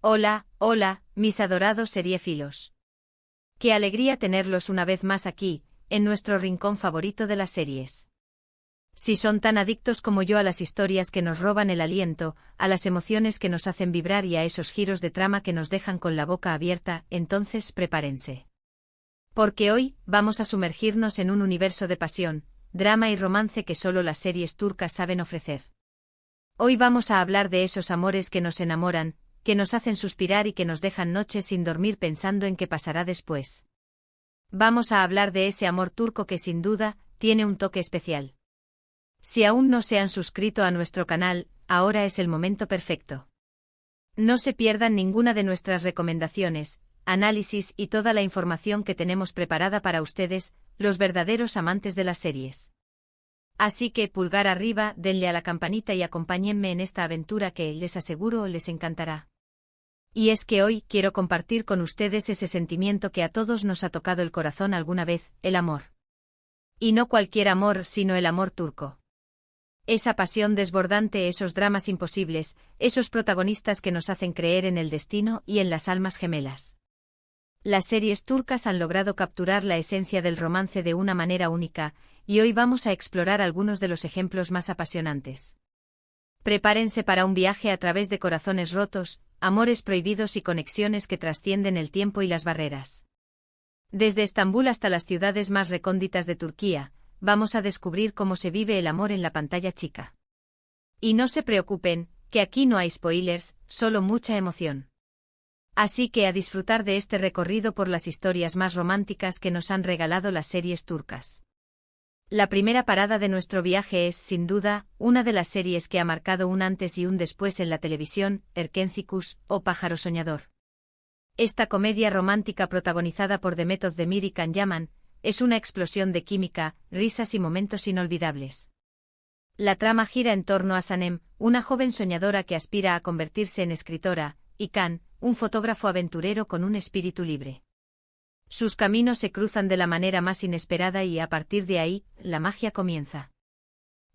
Hola, hola, mis adorados seriéfilos. Qué alegría tenerlos una vez más aquí, en nuestro rincón favorito de las series. Si son tan adictos como yo a las historias que nos roban el aliento, a las emociones que nos hacen vibrar y a esos giros de trama que nos dejan con la boca abierta, entonces prepárense. Porque hoy, vamos a sumergirnos en un universo de pasión, drama y romance que solo las series turcas saben ofrecer. Hoy vamos a hablar de esos amores que nos enamoran, que nos hacen suspirar y que nos dejan noches sin dormir pensando en qué pasará después. Vamos a hablar de ese amor turco que sin duda, tiene un toque especial. Si aún no se han suscrito a nuestro canal, ahora es el momento perfecto. No se pierdan ninguna de nuestras recomendaciones, análisis y toda la información que tenemos preparada para ustedes, los verdaderos amantes de las series. Así que pulgar arriba, denle a la campanita y acompáñenme en esta aventura que, les aseguro, les encantará. Y es que hoy quiero compartir con ustedes ese sentimiento que a todos nos ha tocado el corazón alguna vez, el amor. Y no cualquier amor, sino el amor turco. Esa pasión desbordante, esos dramas imposibles, esos protagonistas que nos hacen creer en el destino y en las almas gemelas. Las series turcas han logrado capturar la esencia del romance de una manera única, y hoy vamos a explorar algunos de los ejemplos más apasionantes. Prepárense para un viaje a través de corazones rotos, amores prohibidos y conexiones que trascienden el tiempo y las barreras. Desde Estambul hasta las ciudades más recónditas de Turquía, vamos a descubrir cómo se vive el amor en la pantalla chica. Y no se preocupen, que aquí no hay spoilers, solo mucha emoción. Así que a disfrutar de este recorrido por las historias más románticas que nos han regalado las series turcas. La primera parada de nuestro viaje es, sin duda, una de las series que ha marcado un antes y un después en la televisión, Erkenzicus, o Pájaro Soñador. Esta comedia romántica protagonizada por Demet Özdemir y Can Yaman, es una explosión de química, risas y momentos inolvidables. La trama gira en torno a Sanem, una joven soñadora que aspira a convertirse en escritora, y Can, un fotógrafo aventurero con un espíritu libre. Sus caminos se cruzan de la manera más inesperada y a partir de ahí, la magia comienza.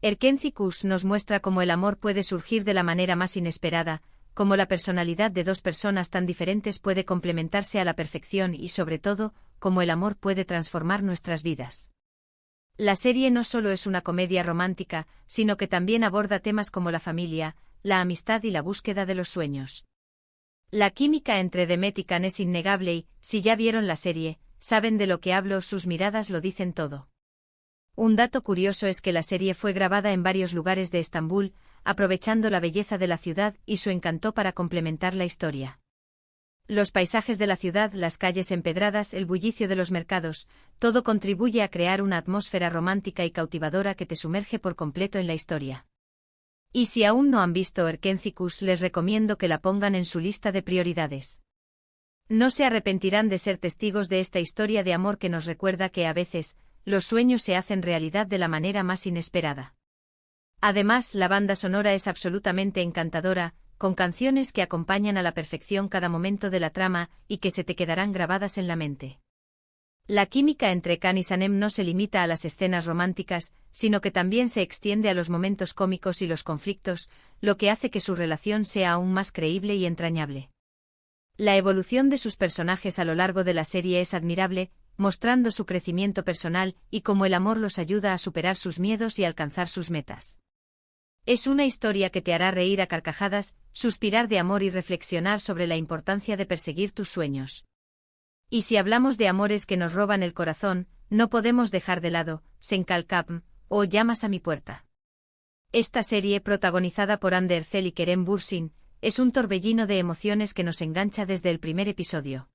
Erkenzicus nos muestra cómo el amor puede surgir de la manera más inesperada, cómo la personalidad de dos personas tan diferentes puede complementarse a la perfección y sobre todo, cómo el amor puede transformar nuestras vidas. La serie no solo es una comedia romántica, sino que también aborda temas como la familia, la amistad y la búsqueda de los sueños. La química entre Demet y Can es innegable y, si ya vieron la serie, saben de lo que hablo, sus miradas lo dicen todo. Un dato curioso es que la serie fue grabada en varios lugares de Estambul, aprovechando la belleza de la ciudad y su encanto para complementar la historia. Los paisajes de la ciudad, las calles empedradas, el bullicio de los mercados, todo contribuye a crear una atmósfera romántica y cautivadora que te sumerge por completo en la historia. Y si aún no han visto Erkenzicus, les recomiendo que la pongan en su lista de prioridades. No se arrepentirán de ser testigos de esta historia de amor que nos recuerda que a veces, los sueños se hacen realidad de la manera más inesperada. Además, la banda sonora es absolutamente encantadora, con canciones que acompañan a la perfección cada momento de la trama y que se te quedarán grabadas en la mente. La química entre Can y Sanem no se limita a las escenas románticas, sino que también se extiende a los momentos cómicos y los conflictos, lo que hace que su relación sea aún más creíble y entrañable. La evolución de sus personajes a lo largo de la serie es admirable, mostrando su crecimiento personal y cómo el amor los ayuda a superar sus miedos y alcanzar sus metas. Es una historia que te hará reír a carcajadas, suspirar de amor y reflexionar sobre la importancia de perseguir tus sueños. Y si hablamos de amores que nos roban el corazón, no podemos dejar de lado Sen Kalkapm, o Llamas a mi puerta. Esta serie, protagonizada por Hande Erçel y Kerem Bürsin, es un torbellino de emociones que nos engancha desde el primer episodio.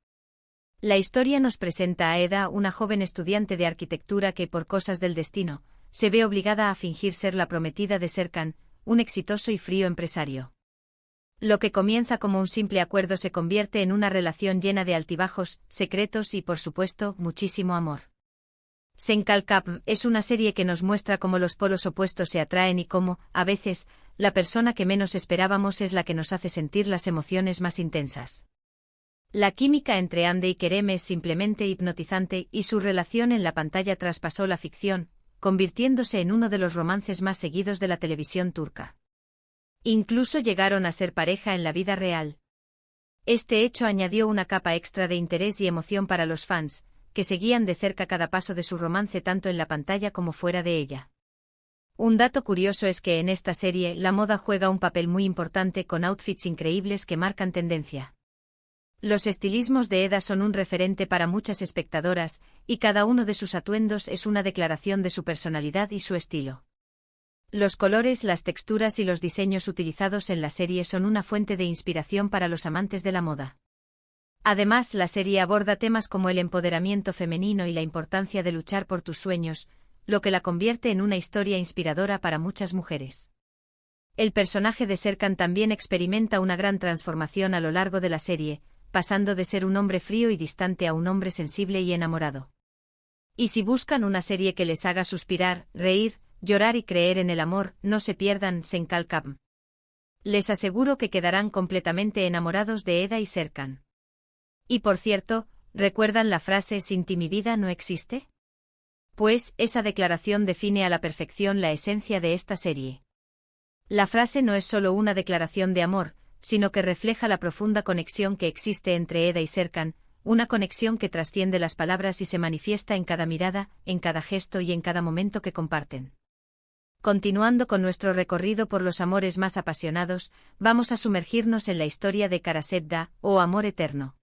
La historia nos presenta a Eda, una joven estudiante de arquitectura que, por cosas del destino, se ve obligada a fingir ser la prometida de Serkan, un exitoso y frío empresario. Lo que comienza como un simple acuerdo se convierte en una relación llena de altibajos, secretos y, por supuesto, muchísimo amor. Sen Kalkapm es una serie que nos muestra cómo los polos opuestos se atraen y cómo, a veces, la persona que menos esperábamos es la que nos hace sentir las emociones más intensas. La química entre Hande y Kerem es simplemente hipnotizante y su relación en la pantalla traspasó la ficción, convirtiéndose en uno de los romances más seguidos de la televisión turca. Incluso llegaron a ser pareja en la vida real. Este hecho añadió una capa extra de interés y emoción para los fans, que seguían de cerca cada paso de su romance tanto en la pantalla como fuera de ella. Un dato curioso es que en esta serie la moda juega un papel muy importante con outfits increíbles que marcan tendencia. Los estilismos de Eda son un referente para muchas espectadoras, y cada uno de sus atuendos es una declaración de su personalidad y su estilo. Los colores, las texturas y los diseños utilizados en la serie son una fuente de inspiración para los amantes de la moda. Además, la serie aborda temas como el empoderamiento femenino y la importancia de luchar por tus sueños, lo que la convierte en una historia inspiradora para muchas mujeres. El personaje de Serkan también experimenta una gran transformación a lo largo de la serie, pasando de ser un hombre frío y distante a un hombre sensible y enamorado. Y si buscan una serie que les haga suspirar, reír, llorar y creer en el amor, no se pierdan Senkalkam. Les aseguro que quedarán completamente enamorados de Eda y Serkan. Y por cierto, ¿recuerdan la frase «sin ti mi vida no existe»? Pues, esa declaración define a la perfección la esencia de esta serie. La frase no es solo una declaración de amor, sino que refleja la profunda conexión que existe entre Eda y Serkan, una conexión que trasciende las palabras y se manifiesta en cada mirada, en cada gesto y en cada momento que comparten. Continuando con nuestro recorrido por los amores más apasionados, vamos a sumergirnos en la historia de Karasevda, o Amor Eterno.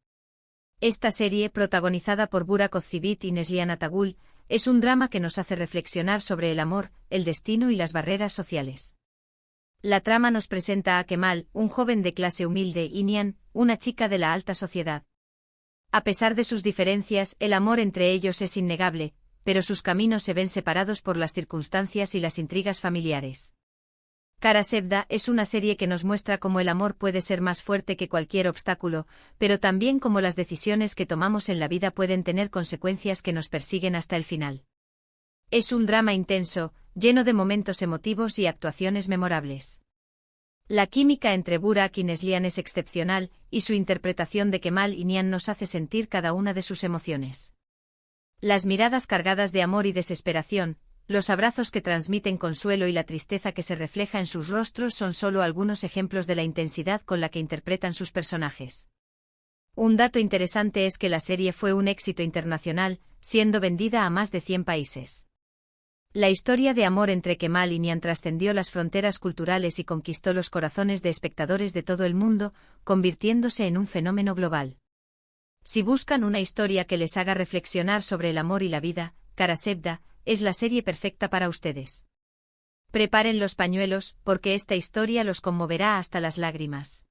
Esta serie, protagonizada por Burak Özçivit y Neslihan Atagul, es un drama que nos hace reflexionar sobre el amor, el destino y las barreras sociales. La trama nos presenta a Kemal, un joven de clase humilde, y Nihan, una chica de la alta sociedad. A pesar de sus diferencias, el amor entre ellos es innegable, pero sus caminos se ven separados por las circunstancias y las intrigas familiares. Karasevda es una serie que nos muestra cómo el amor puede ser más fuerte que cualquier obstáculo, pero también cómo las decisiones que tomamos en la vida pueden tener consecuencias que nos persiguen hasta el final. Es un drama intenso, lleno de momentos emotivos y actuaciones memorables. La química entre Burak y Neslihan es excepcional, y su interpretación de Kemal y Nihan nos hace sentir cada una de sus emociones. Las miradas cargadas de amor y desesperación, los abrazos que transmiten consuelo y la tristeza que se refleja en sus rostros son solo algunos ejemplos de la intensidad con la que interpretan sus personajes. Un dato interesante es que la serie fue un éxito internacional, siendo vendida a más de 100 países. La historia de amor entre Kemal y Nihan trascendió las fronteras culturales y conquistó los corazones de espectadores de todo el mundo, convirtiéndose en un fenómeno global. Si buscan una historia que les haga reflexionar sobre el amor y la vida, Karasevda es la serie perfecta para ustedes. Preparen los pañuelos, porque esta historia los conmoverá hasta las lágrimas.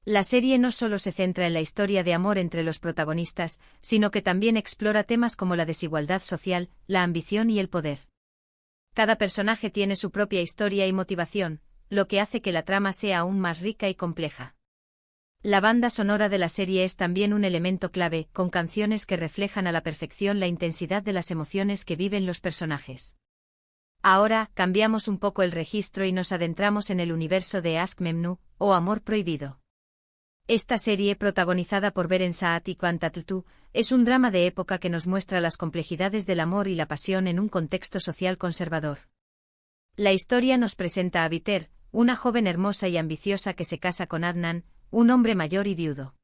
La serie no solo se centra en la historia de amor entre los protagonistas, sino que también explora temas como la desigualdad social, la ambición y el poder. Cada personaje tiene su propia historia y motivación, lo que hace que la trama sea aún más rica y compleja. La banda sonora de la serie es también un elemento clave, con canciones que reflejan a la perfección la intensidad de las emociones que viven los personajes. Ahora, cambiamos un poco el registro y nos adentramos en el universo de Aşk Memnu, o Amor Prohibido. Esta serie, protagonizada por Beren Saat y Kaan Tatlıtuğ, es un drama de época que nos muestra las complejidades del amor y la pasión en un contexto social conservador. La historia nos presenta a Biter, una joven hermosa y ambiciosa que se casa con Adnan, un hombre mayor y viudo.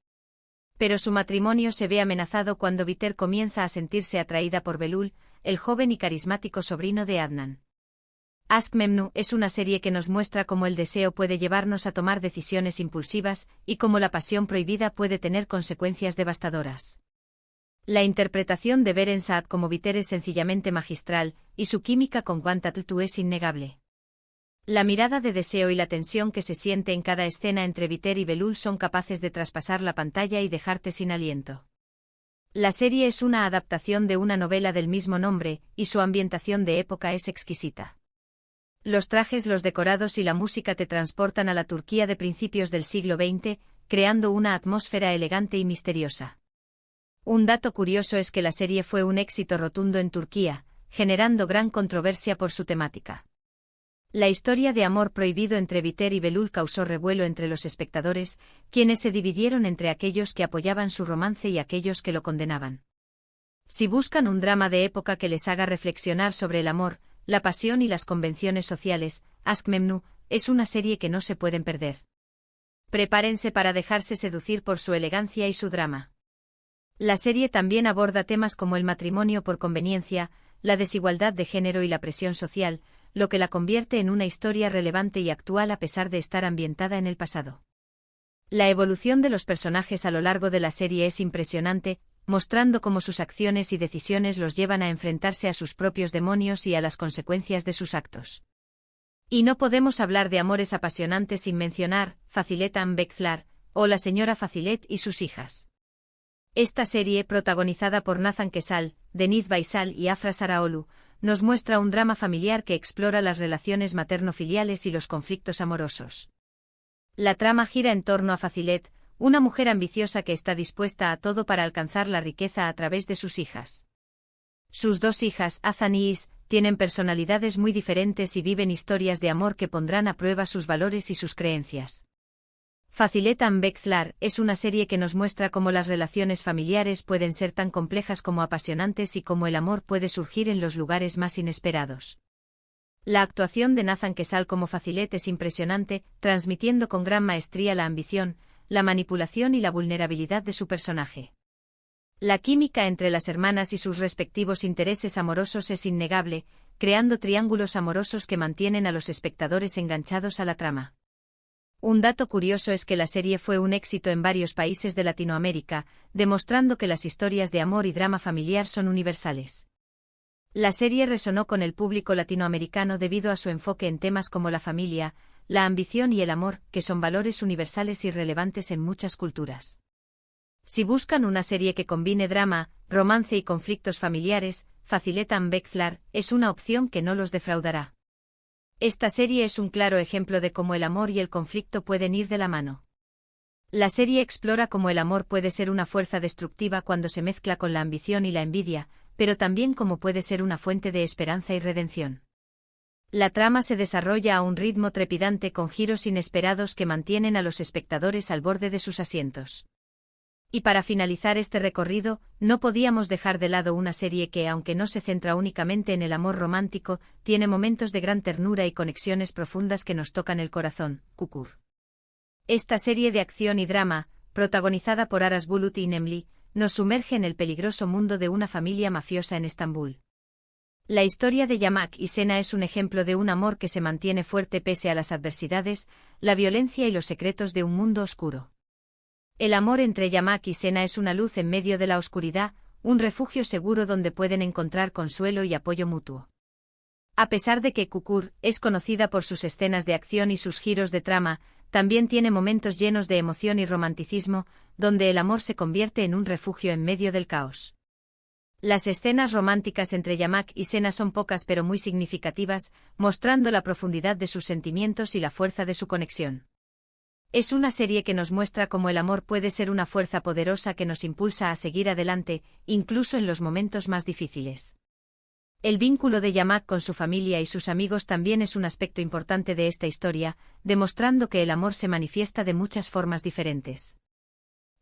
Pero su matrimonio se ve amenazado cuando Biter comienza a sentirse atraída por Belul, el joven y carismático sobrino de Adnan. Aşk Memnu es una serie que nos muestra cómo el deseo puede llevarnos a tomar decisiones impulsivas, y cómo la pasión prohibida puede tener consecuencias devastadoras. La interpretación de Beren Saat como Biter es sencillamente magistral, y su química con Kaan Tatlıtuğ es innegable. La mirada de deseo y la tensión que se siente en cada escena entre Biter y Belul son capaces de traspasar la pantalla y dejarte sin aliento. La serie es una adaptación de una novela del mismo nombre, y su ambientación de época es exquisita. Los trajes, los decorados y la música te transportan a la Turquía de principios del siglo XX, creando una atmósfera elegante y misteriosa. Un dato curioso es que la serie fue un éxito rotundo en Turquía, generando gran controversia por su temática. La historia de amor prohibido entre Biter y Belul causó revuelo entre los espectadores, quienes se dividieron entre aquellos que apoyaban su romance y aquellos que lo condenaban. Si buscan un drama de época que les haga reflexionar sobre el amor, la pasión y las convenciones sociales, Aşk Memnu es una serie que no se pueden perder. Prepárense para dejarse seducir por su elegancia y su drama. La serie también aborda temas como el matrimonio por conveniencia, la desigualdad de género y la presión social, lo que la convierte en una historia relevante y actual a pesar de estar ambientada en el pasado. La evolución de los personajes a lo largo de la serie es impresionante, mostrando cómo sus acciones y decisiones los llevan a enfrentarse a sus propios demonios y a las consecuencias de sus actos. Y no podemos hablar de amores apasionantes sin mencionar Fazilet and Bexlar, o La señora Fazilet y sus hijas. Esta serie, protagonizada por Nathan Kesal, Denise Baisal y Afra Saraolu, nos muestra un drama familiar que explora las relaciones materno-filiales y los conflictos amorosos. La trama gira en torno a Fazilet, una mujer ambiciosa que está dispuesta a todo para alcanzar la riqueza a través de sus hijas. Sus dos hijas, Azan y Is, tienen personalidades muy diferentes y viven historias de amor que pondrán a prueba sus valores y sus creencias. Fazilet and Bexlar es una serie que nos muestra cómo las relaciones familiares pueden ser tan complejas como apasionantes y cómo el amor puede surgir en los lugares más inesperados. La actuación de Nathan Kesal como Fazilet es impresionante, transmitiendo con gran maestría la ambición, la manipulación y la vulnerabilidad de su personaje. La química entre las hermanas y sus respectivos intereses amorosos es innegable, creando triángulos amorosos que mantienen a los espectadores enganchados a la trama. Un dato curioso es que la serie fue un éxito en varios países de Latinoamérica, demostrando que las historias de amor y drama familiar son universales. La serie resonó con el público latinoamericano debido a su enfoque en temas como la familia, la ambición y el amor, que son valores universales y relevantes en muchas culturas. Si buscan una serie que combine drama, romance y conflictos familiares, Fazilet and Bexlar es una opción que no los defraudará. Esta serie es un claro ejemplo de cómo el amor y el conflicto pueden ir de la mano. La serie explora cómo el amor puede ser una fuerza destructiva cuando se mezcla con la ambición y la envidia, pero también cómo puede ser una fuente de esperanza y redención. La trama se desarrolla a un ritmo trepidante con giros inesperados que mantienen a los espectadores al borde de sus asientos. Y para finalizar este recorrido, no podíamos dejar de lado una serie que, aunque no se centra únicamente en el amor romántico, tiene momentos de gran ternura y conexiones profundas que nos tocan el corazón, Kukur. Esta serie de acción y drama, protagonizada por Aras Bulut y Nemli, nos sumerge en el peligroso mundo de una familia mafiosa en Estambul. La historia de Yamak y Sena es un ejemplo de un amor que se mantiene fuerte pese a las adversidades, la violencia y los secretos de un mundo oscuro. El amor entre Yamak y Sena es una luz en medio de la oscuridad, un refugio seguro donde pueden encontrar consuelo y apoyo mutuo. A pesar de que Kukur es conocida por sus escenas de acción y sus giros de trama, también tiene momentos llenos de emoción y romanticismo, donde el amor se convierte en un refugio en medio del caos. Las escenas románticas entre Yamak y Sena son pocas pero muy significativas, mostrando la profundidad de sus sentimientos y la fuerza de su conexión. Es una serie que nos muestra cómo el amor puede ser una fuerza poderosa que nos impulsa a seguir adelante, incluso en los momentos más difíciles. El vínculo de Yamak con su familia y sus amigos también es un aspecto importante de esta historia, demostrando que el amor se manifiesta de muchas formas diferentes.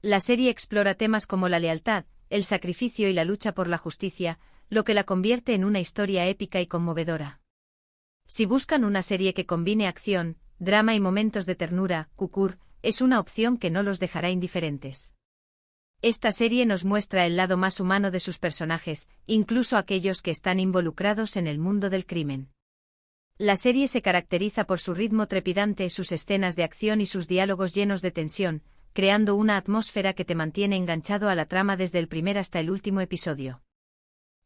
La serie explora temas como la lealtad, el sacrificio y la lucha por la justicia, lo que la convierte en una historia épica y conmovedora. Si buscan una serie que combine acción, drama y momentos de ternura, Kukur es una opción que no los dejará indiferentes. Esta serie nos muestra el lado más humano de sus personajes, incluso aquellos que están involucrados en el mundo del crimen. La serie se caracteriza por su ritmo trepidante, sus escenas de acción y sus diálogos llenos de tensión, creando una atmósfera que te mantiene enganchado a la trama desde el primer hasta el último episodio.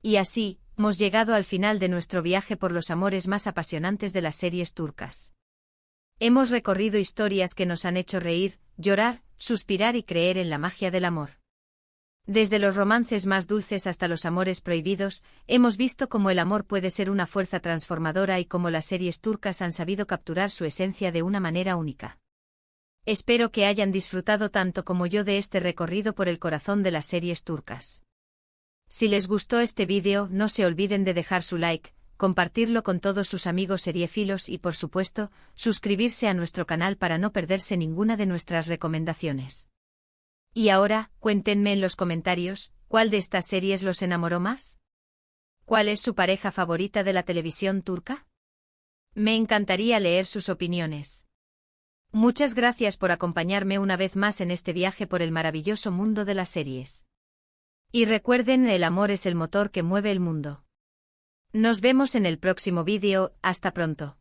Y así, hemos llegado al final de nuestro viaje por los amores más apasionantes de las series turcas. Hemos recorrido historias que nos han hecho reír, llorar, suspirar y creer en la magia del amor. Desde los romances más dulces hasta los amores prohibidos, hemos visto cómo el amor puede ser una fuerza transformadora y cómo las series turcas han sabido capturar su esencia de una manera única. Espero que hayan disfrutado tanto como yo de este recorrido por el corazón de las series turcas. Si les gustó este vídeo, no se olviden de dejar su like, compartirlo con todos sus amigos seriéfilos y, por supuesto, suscribirse a nuestro canal para no perderse ninguna de nuestras recomendaciones. Y ahora, cuéntenme en los comentarios, ¿cuál de estas series los enamoró más? ¿Cuál es su pareja favorita de la televisión turca? Me encantaría leer sus opiniones. Muchas gracias por acompañarme una vez más en este viaje por el maravilloso mundo de las series. Y recuerden, el amor es el motor que mueve el mundo. Nos vemos en el próximo vídeo, hasta pronto.